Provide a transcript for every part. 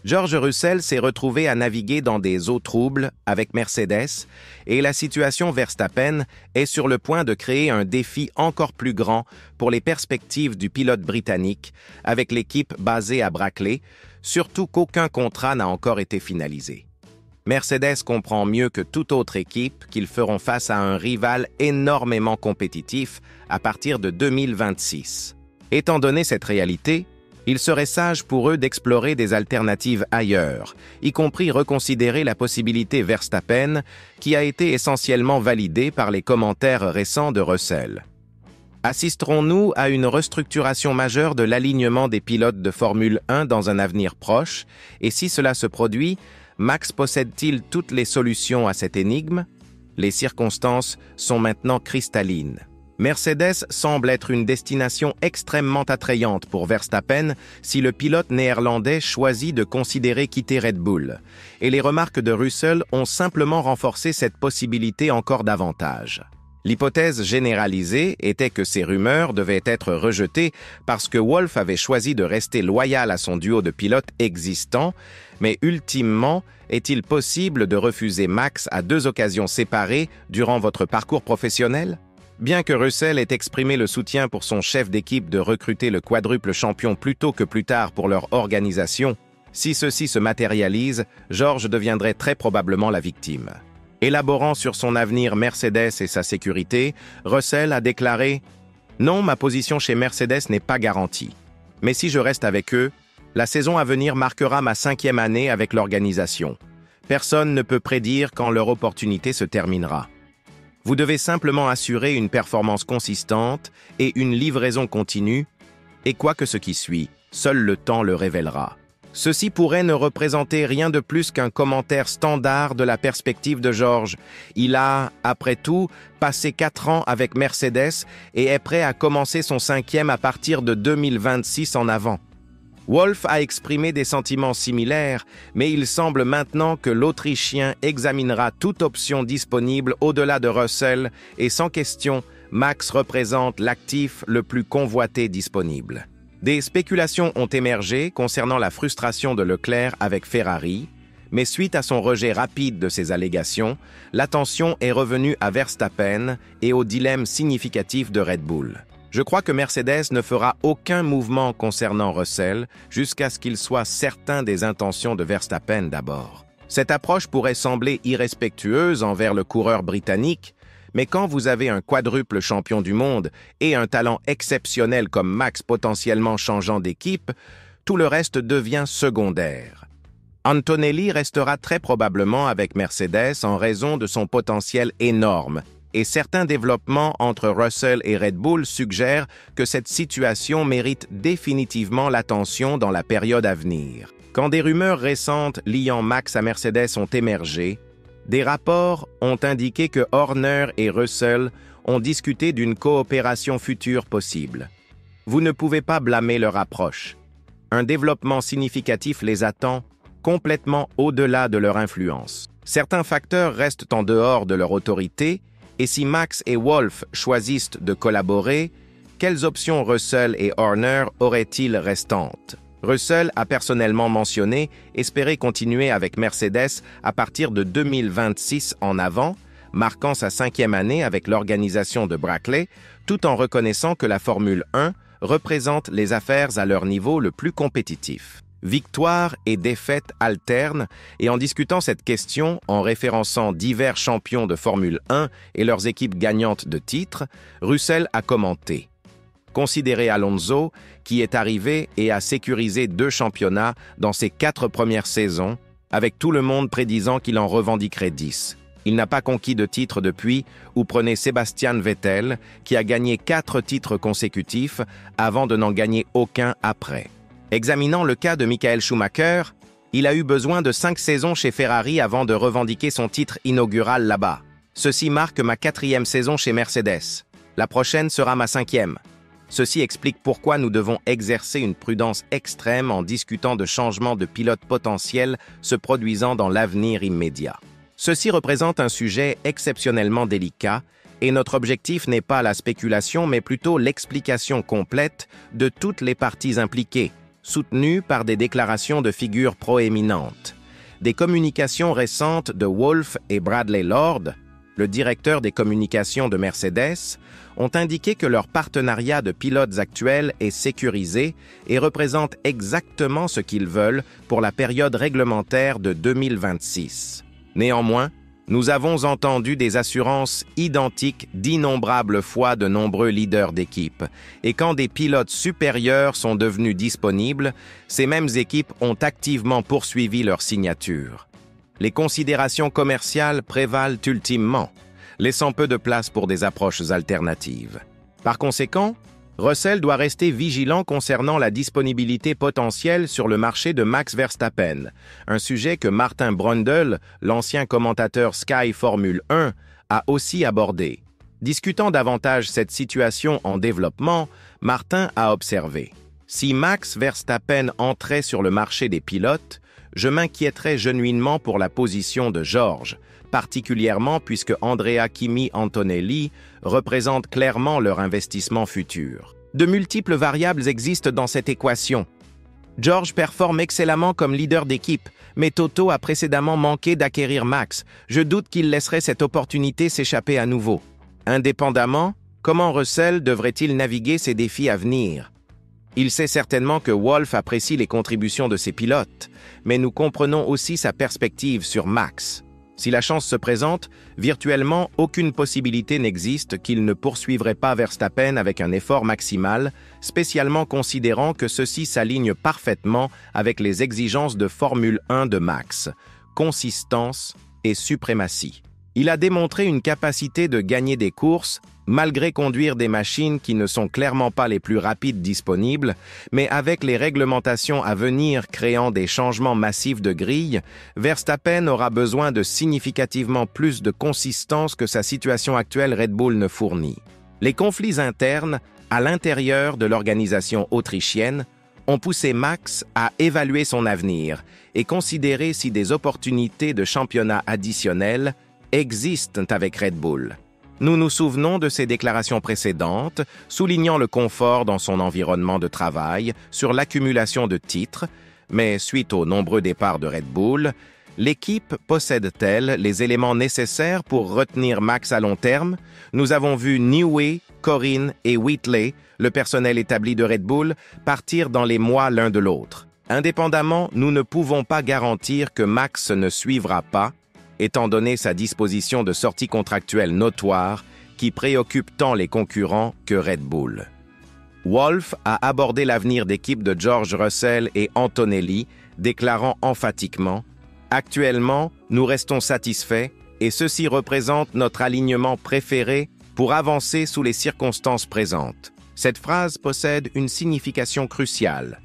George Russell s'est retrouvé à naviguer dans des eaux troubles avec Mercedes et la situation Verstappen est sur le point de créer un défi encore plus grand pour les perspectives du pilote britannique avec l'équipe basée à Brackley, surtout qu'aucun contrat n'a encore été finalisé. Mercedes comprend mieux que toute autre équipe qu'ils feront face à un rival énormément compétitif à partir de 2026. Étant donné cette réalité, il serait sage pour eux d'explorer des alternatives ailleurs, y compris reconsidérer la possibilité Verstappen, qui a été essentiellement validée par les commentaires récents de Russell. Assisterons-nous à une restructuration majeure de l'alignement des pilotes de Formule 1 dans un avenir proche, et si cela se produit, Max possède-t-il toutes les solutions à cette énigme? Les circonstances sont maintenant cristallines. Mercedes semble être une destination extrêmement attrayante pour Verstappen si le pilote néerlandais choisit de considérer quitter Red Bull, et les remarques de Russell ont simplement renforcé cette possibilité encore davantage. L'hypothèse généralisée était que ces rumeurs devaient être rejetées parce que Wolff avait choisi de rester loyal à son duo de pilotes existant, mais ultimement, est-il possible de refuser Max à 2 occasions séparées durant votre parcours professionnel? Bien que Russell ait exprimé le soutien pour son chef d'équipe de recruter le quadruple champion plus tôt que plus tard pour leur organisation, si ceci se matérialise, George deviendrait très probablement la victime. Élaborant sur son avenir Mercedes et sa sécurité, Russell a déclaré « Non, ma position chez Mercedes n'est pas garantie. Mais si je reste avec eux, la saison à venir marquera ma 5e année avec l'organisation. Personne ne peut prédire quand leur opportunité se terminera. Vous devez simplement assurer une performance consistante et une livraison continue, et quoi que ce qui suit, seul le temps le révélera. » Ceci pourrait ne représenter rien de plus qu'un commentaire standard de la perspective de George. Il a, après tout, passé 4 ans avec Mercedes et est prêt à commencer son 5e à partir de 2026 en avant. Wolff a exprimé des sentiments similaires, mais il semble maintenant que l'Autrichien examinera toute option disponible au-delà de Russell et sans question, Max représente l'actif le plus convoité disponible. Des spéculations ont émergé concernant la frustration de Leclerc avec Ferrari, mais suite à son rejet rapide de ces allégations, l'attention est revenue à Verstappen et au dilemme significatif de Red Bull. Je crois que Mercedes ne fera aucun mouvement concernant Russell jusqu'à ce qu'il soit certain des intentions de Verstappen d'abord. Cette approche pourrait sembler irrespectueuse envers le coureur britannique, mais quand vous avez un quadruple champion du monde et un talent exceptionnel comme Max potentiellement changeant d'équipe, tout le reste devient secondaire. Antonelli restera très probablement avec Mercedes en raison de son potentiel énorme, et certains développements entre Russell et Red Bull suggèrent que cette situation mérite définitivement l'attention dans la période à venir. Quand des rumeurs récentes liant Max à Mercedes ont émergé, des rapports ont indiqué que Horner et Russell ont discuté d'une coopération future possible. Vous ne pouvez pas blâmer leur approche. Un développement significatif les attend, complètement au-delà de leur influence. Certains facteurs restent en dehors de leur autorité, et si Max et Wolff choisissent de collaborer, quelles options Russell et Horner auraient-ils restantes? Russell a personnellement mentionné espérer continuer avec Mercedes à partir de 2026 en avant, marquant sa 5e année avec l'organisation de Brackley, tout en reconnaissant que la Formule 1 représente les affaires à leur niveau le plus compétitif. Victoires et défaites alternent, et en discutant cette question en référençant divers champions de Formule 1 et leurs équipes gagnantes de titres, Russell a commenté « Considérez Alonso, qui est arrivé et a sécurisé 2 championnats dans ses 4 premières saisons, avec tout le monde prédisant qu'il en revendiquerait 10. Il n'a pas conquis de titre depuis, ou prenez Sebastian Vettel, qui a gagné 4 titres consécutifs avant de n'en gagner aucun après. Examinant le cas de Michael Schumacher, il a eu besoin de 5 saisons chez Ferrari avant de revendiquer son titre inaugural là-bas. Ceci marque ma 4e saison chez Mercedes. La prochaine sera ma 5e. Ceci explique pourquoi nous devons exercer une prudence extrême en discutant de changements de pilote potentiels se produisant dans l'avenir immédiat. Ceci représente un sujet exceptionnellement délicat et notre objectif n'est pas la spéculation mais plutôt l'explication complète de toutes les parties impliquées, soutenue par des déclarations de figures proéminentes. Des communications récentes de Wolff et Bradley Lord, le directeur des communications de Mercedes, ont indiqué que leur partenariat de pilotes actuel est sécurisé et représente exactement ce qu'ils veulent pour la période réglementaire de 2026. Néanmoins, nous avons entendu des assurances identiques d'innombrables fois de nombreux leaders d'équipe, et quand des pilotes supérieurs sont devenus disponibles, ces mêmes équipes ont activement poursuivi leur signature. Les considérations commerciales prévalent ultimement, laissant peu de place pour des approches alternatives. Par conséquent, Russell doit rester vigilant concernant la disponibilité potentielle sur le marché de Max Verstappen, un sujet que Martin Brundle, l'ancien commentateur Sky Formule 1, a aussi abordé. Discutant davantage cette situation en développement, Martin a observé « Si Max Verstappen entrait sur le marché des pilotes, je m'inquiéterais genuinement pour la position de George, particulièrement puisque Andrea Kimi Antonelli représente clairement leur investissement futur. De multiples variables existent dans cette équation. George performe excellemment comme leader d'équipe, mais Toto a précédemment manqué d'acquérir Max. Je doute qu'il laisserait cette opportunité s'échapper à nouveau. Indépendamment, comment Russell devrait-il naviguer ces défis à venir? Il sait certainement que Wolff apprécie les contributions de ses pilotes, mais nous comprenons aussi sa perspective sur Max. Si la chance se présente, virtuellement aucune possibilité n'existe qu'il ne poursuivrait pas Verstappen avec un effort maximal, spécialement considérant que ceci s'aligne parfaitement avec les exigences de Formule 1 de Max, consistance et suprématie. Il a démontré une capacité de gagner des courses, malgré conduire des machines qui ne sont clairement pas les plus rapides disponibles, mais avec les réglementations à venir créant des changements massifs de grille, Verstappen aura besoin de significativement plus de consistance que sa situation actuelle Red Bull ne fournit. Les conflits internes, à l'intérieur de l'organisation autrichienne, ont poussé Max à évaluer son avenir et considérer si des opportunités de championnat additionnelles existent avec Red Bull. Nous nous souvenons de ses déclarations précédentes, soulignant le confort dans son environnement de travail, sur l'accumulation de titres, mais suite aux nombreux départs de Red Bull, l'équipe possède-t-elle les éléments nécessaires pour retenir Max à long terme? Nous avons vu Newey, Corinne et Whitley, le personnel établi de Red Bull, partir dans les mois l'un de l'autre. Indépendamment, nous ne pouvons pas garantir que Max ne suivra pas, étant donné sa disposition de sortie contractuelle notoire qui préoccupe tant les concurrents que Red Bull. Wolff a abordé l'avenir d'équipe de George Russell et Antonelli, déclarant emphatiquement « Actuellement, nous restons satisfaits et ceci représente notre alignement préféré pour avancer sous les circonstances présentes. » Cette phrase possède une signification cruciale.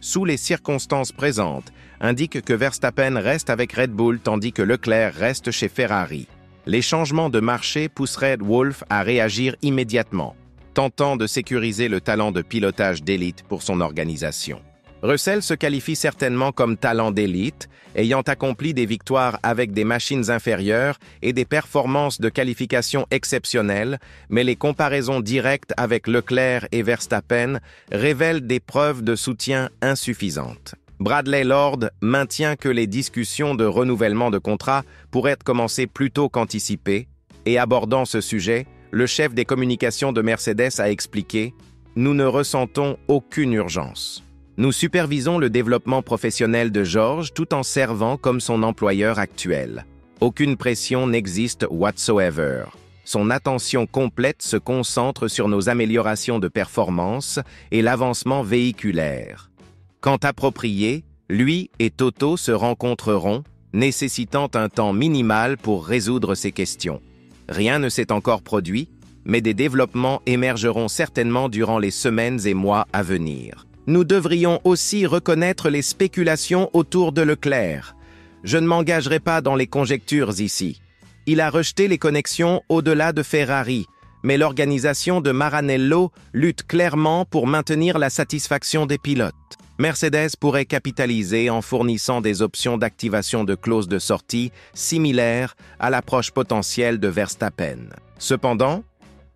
Sous les circonstances présentes, indique que Verstappen reste avec Red Bull tandis que Leclerc reste chez Ferrari. Les changements de marché pousseraient Wolff à réagir immédiatement, tentant de sécuriser le talent de pilotage d'élite pour son organisation. Russell se qualifie certainement comme talent d'élite, ayant accompli des victoires avec des machines inférieures et des performances de qualification exceptionnelles, mais les comparaisons directes avec Leclerc et Verstappen révèlent des preuves de soutien insuffisantes. Bradley Lord maintient que les discussions de renouvellement de contrat pourraient commencer plus tôt qu'anticipé, et abordant ce sujet, le chef des communications de Mercedes a expliqué « Nous ne ressentons aucune urgence. Nous supervisons le développement professionnel de George tout en servant comme son employeur actuel. Aucune pression n'existe whatsoever. Son attention complète se concentre sur nos améliorations de performance et l'avancement véhiculaire. Quand approprié, lui et Toto se rencontreront, nécessitant un temps minimal pour résoudre ces questions. Rien ne s'est encore produit, mais des développements émergeront certainement durant les semaines et mois à venir. Nous devrions aussi reconnaître les spéculations autour de Leclerc. Je ne m'engagerai pas dans les conjectures ici. Il a rejeté les connexions au-delà de Ferrari, mais l'organisation de Maranello lutte clairement pour maintenir la satisfaction des pilotes. Mercedes pourrait capitaliser en fournissant des options d'activation de clauses de sortie similaires à l'approche potentielle de Verstappen. Cependant,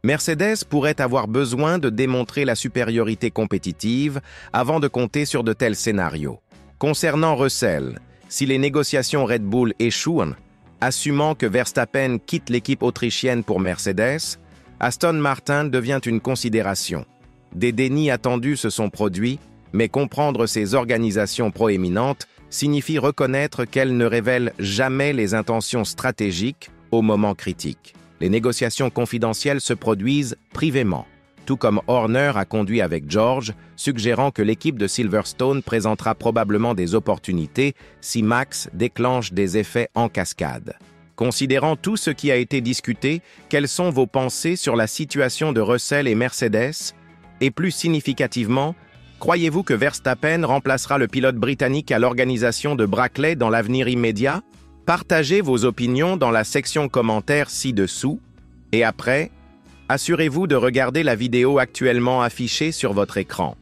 Mercedes pourrait avoir besoin de démontrer la supériorité compétitive avant de compter sur de tels scénarios. Concernant Russell, si les négociations Red Bull échouent, assumant que Verstappen quitte l'équipe autrichienne pour Mercedes, Aston Martin devient une considération. Des dénis attendus se sont produits, mais comprendre ces organisations proéminentes signifie reconnaître qu'elles ne révèlent jamais les intentions stratégiques au moment critique. Les négociations confidentielles se produisent privément, tout comme Horner a conduit avec George, suggérant que l'équipe de Silverstone présentera probablement des opportunités si Max déclenche des effets en cascade. Considérant tout ce qui a été discuté, quelles sont vos pensées sur la situation de Russell et Mercedes? Et plus significativement, croyez-vous que Verstappen remplacera le pilote britannique à l'organisation de Brackley dans l'avenir immédiat? Partagez vos opinions dans la section commentaires ci-dessous. Et après, assurez-vous de regarder la vidéo actuellement affichée sur votre écran.